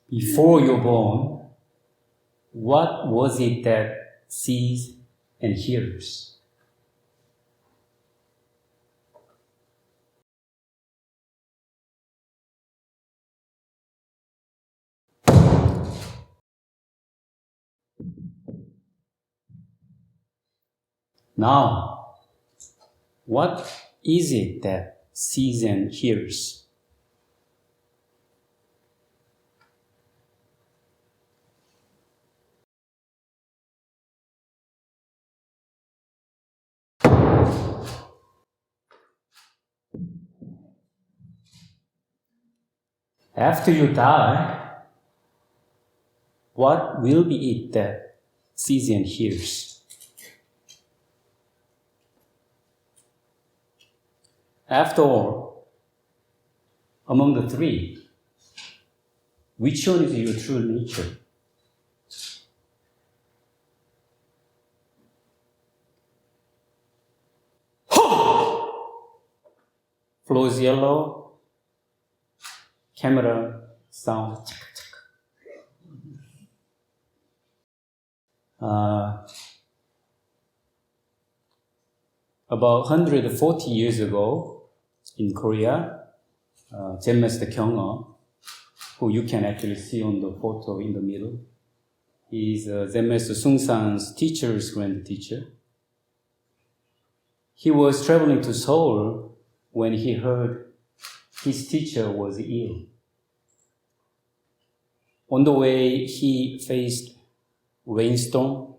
Before you're born, what was it that sees and hears? Now, what is it that sees and hears? After you die, what will be it that sees and hears? After all, among the three, which one is your true nature? Floor is yellow, camera, sound. About 140 years ago in Korea, Zen Master Dae Bong, who you can actually see on the photo in the middle, is Zen Master Sung San's teacher's grand teacher. He was traveling to Seoul when he heard his teacher was ill. On the way, he faced rainstorm,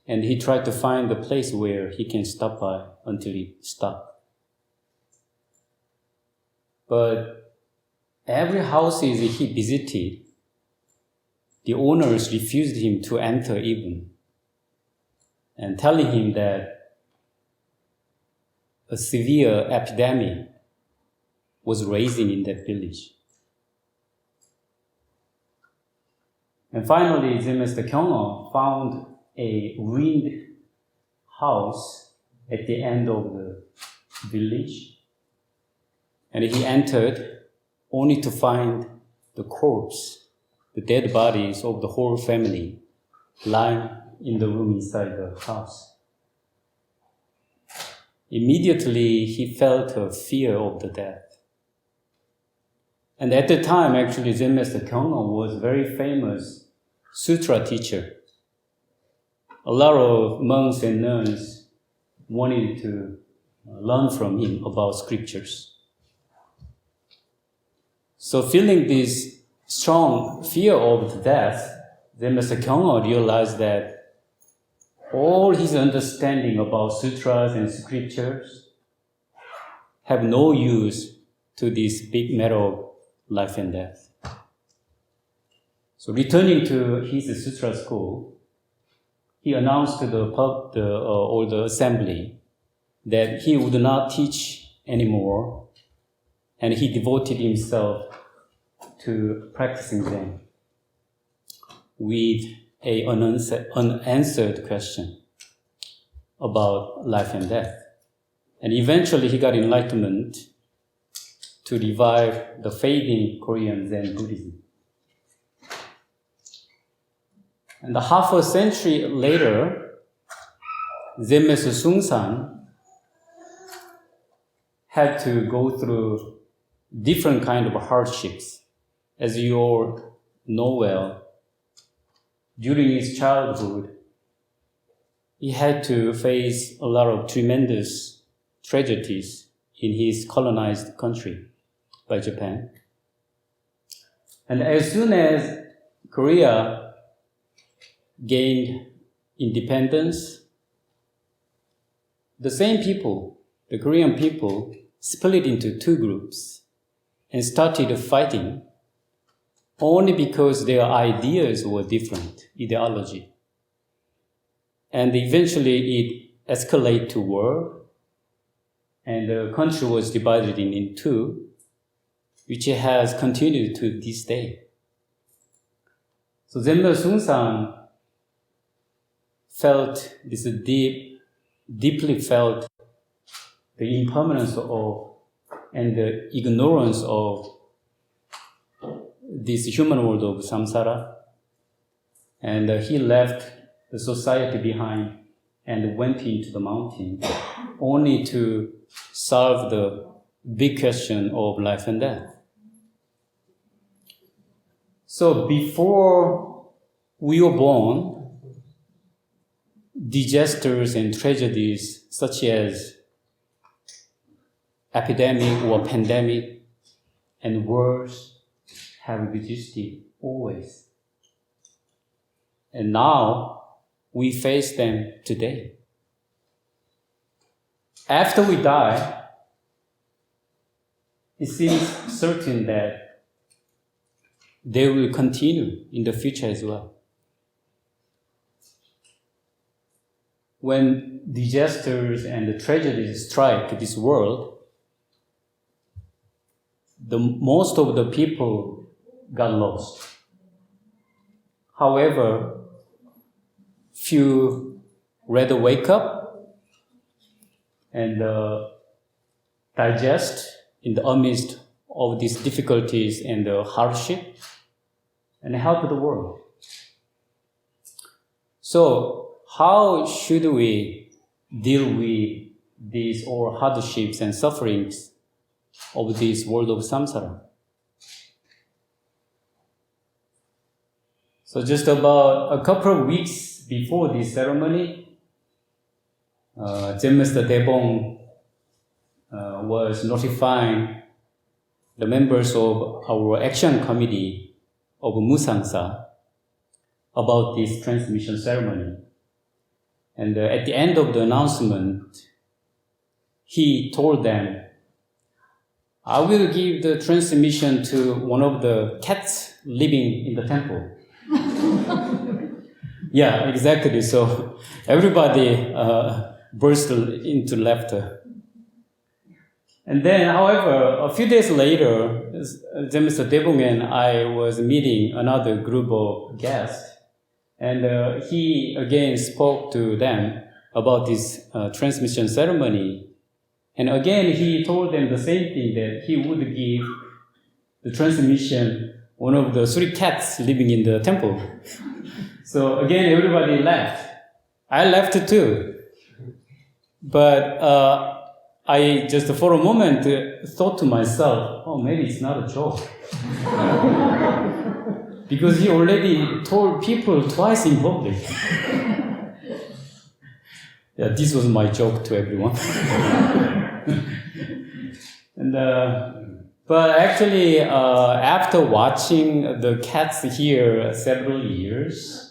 and he tried to find a place where he can stop by until he stopped. But every house he visited, the owners refused him to enter even, and telling him that a severe epidemic was raging in that village. And finally, Zen Master Dae Bong found a ruined house at the end of the village, and he entered only to find the corpse, the dead bodies of the whole family lying in the room inside the house. Immediately, he felt a fear of the death. And at the time, actually, Zen Master Dae Bong was a very famous sutra teacher. A lot of monks and nuns wanted to learn from him about scriptures. So feeling this strong fear of death, Zen Master Dae Bong realized that all his understanding about sutras and scriptures have no use to this big matter of life and death. So returning to his sutra school, he announced to the assembly that he would not teach anymore, and he devoted himself to practicing Zen with an unanswered question about life and death. And eventually he got enlightenment to revive the fading Korean Zen Buddhism. And half a century later, Zen Master Sung San had to go through different kind of hardships. As you all know well, during his childhood, he had to face a lot of tremendous tragedies in his colonized country by Japan. And as soon as Korea gained independence, the same people, the Korean people, split into two groups and started fighting only because their ideas were different, ideology. And eventually it escalated to war, and the country was divided in two, which has continued to this day. So Zen Master Sung San felt this deeply felt the impermanence of and the ignorance of this human world of samsara, and he left the society behind and went into the mountain only to solve the big question of life and death. So before we were born, disasters and tragedies such as epidemic or pandemic and wars have existed always. And now we face them today. After we die, it seems certain that they will continue in the future as well. When disasters and tragedies strike this world, most of the people got lost. However, few rather wake up and digest in the midst of these difficulties and hardship and help the world. So how should we deal with these all hardships and sufferings of this world of samsara? So just about a couple of weeks before this ceremony, Zen Master Dae Bong was notifying the members of our action committee of Musangsa about this transmission ceremony. And at the end of the announcement, he told them, I will give the transmission to one of the cats living in the temple. Yeah, exactly. So everybody burst into laughter. And then, however, a few days later, Zen Master Dae Bong and I was meeting another group of guests, and he again spoke to them about this transmission ceremony. And again, he told them the same thing, that he would give the transmission one of the 3 cats living in the temple. So again, everybody laughed. I laughed too. But I just for a moment thought to myself, oh, maybe it's not a joke. Because he already told people twice in public. Yeah, this was my joke to everyone. But actually, after watching the cats here several years,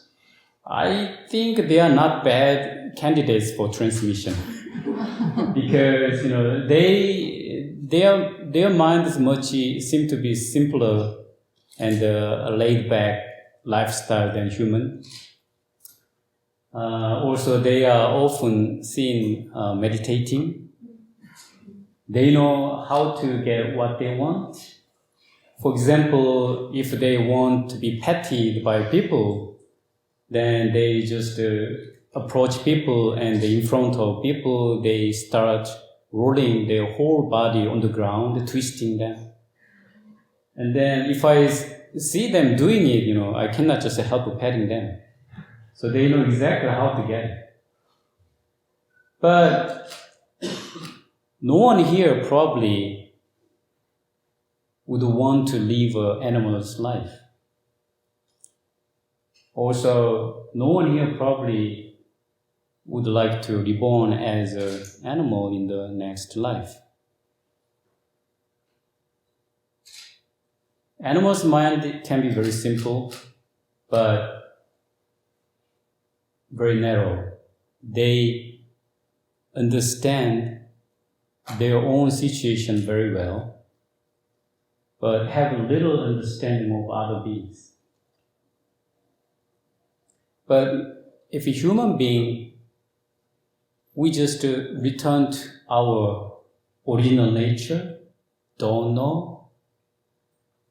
I think they are not bad candidates for transmission. Because, their minds seem to be simpler and a laid-back lifestyle than human. Also, they are often seen meditating. They know how to get what they want. For example, if they want to be petted by people, then they just approach people, and in front of people, they start rolling their whole body on the ground, twisting them. And then if I see them doing it, I cannot just help petting them. So they know exactly how to get it. But no one here probably would want to live an animal's life. Also, no one here probably would like to be born as an animal in the next life. Animals' mind can be very simple, but very narrow. They understand their own situation very well, but have little understanding of other beings. But if a human being, we just return to our original nature, don't know,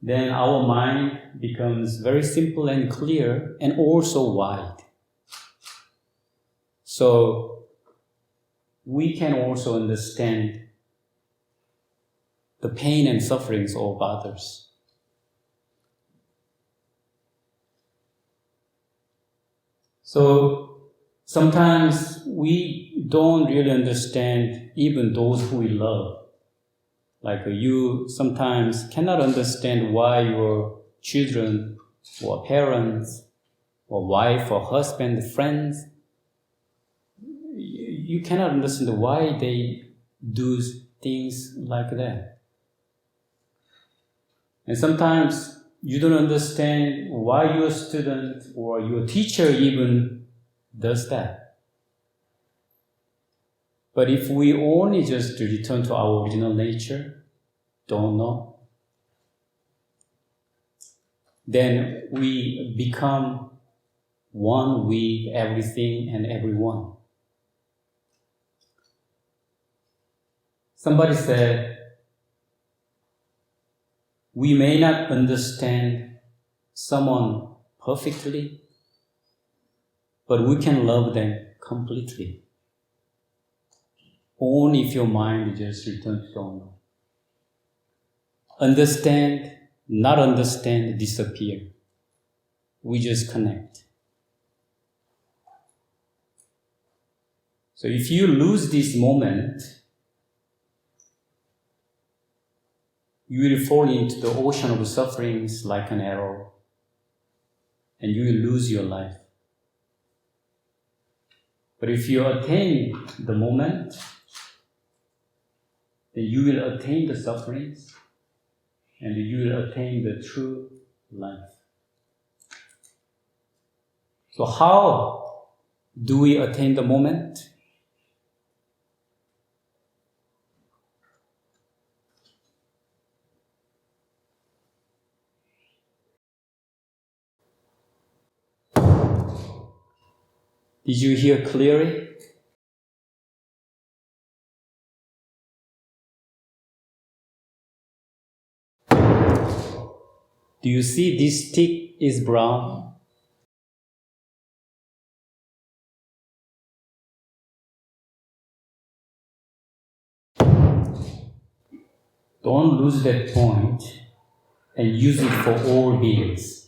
then our mind becomes very simple and clear and also wide. So we can also understand the pain and sufferings of others. So sometimes we don't really understand even those who we love. Like you sometimes cannot understand why your children or parents or wife or husband, friends, you cannot understand why they do things like that. And sometimes you don't understand why your student or your teacher even does that. But if we only just return to our original nature, don't know, then we become one with everything and everyone. Somebody said, we may not understand someone perfectly, but we can love them completely. Only if your mind just returns to honor. Understand, not understand, disappear. We just connect. So if you lose this moment, you will fall into the ocean of sufferings like an arrow, and you will lose your life. But if you attain the moment, then you will attain the sufferings, and you will attain the true life. So how do we attain the moment? Did you hear clearly? Do you see this stick is brown? Don't lose that point and use it for all beings.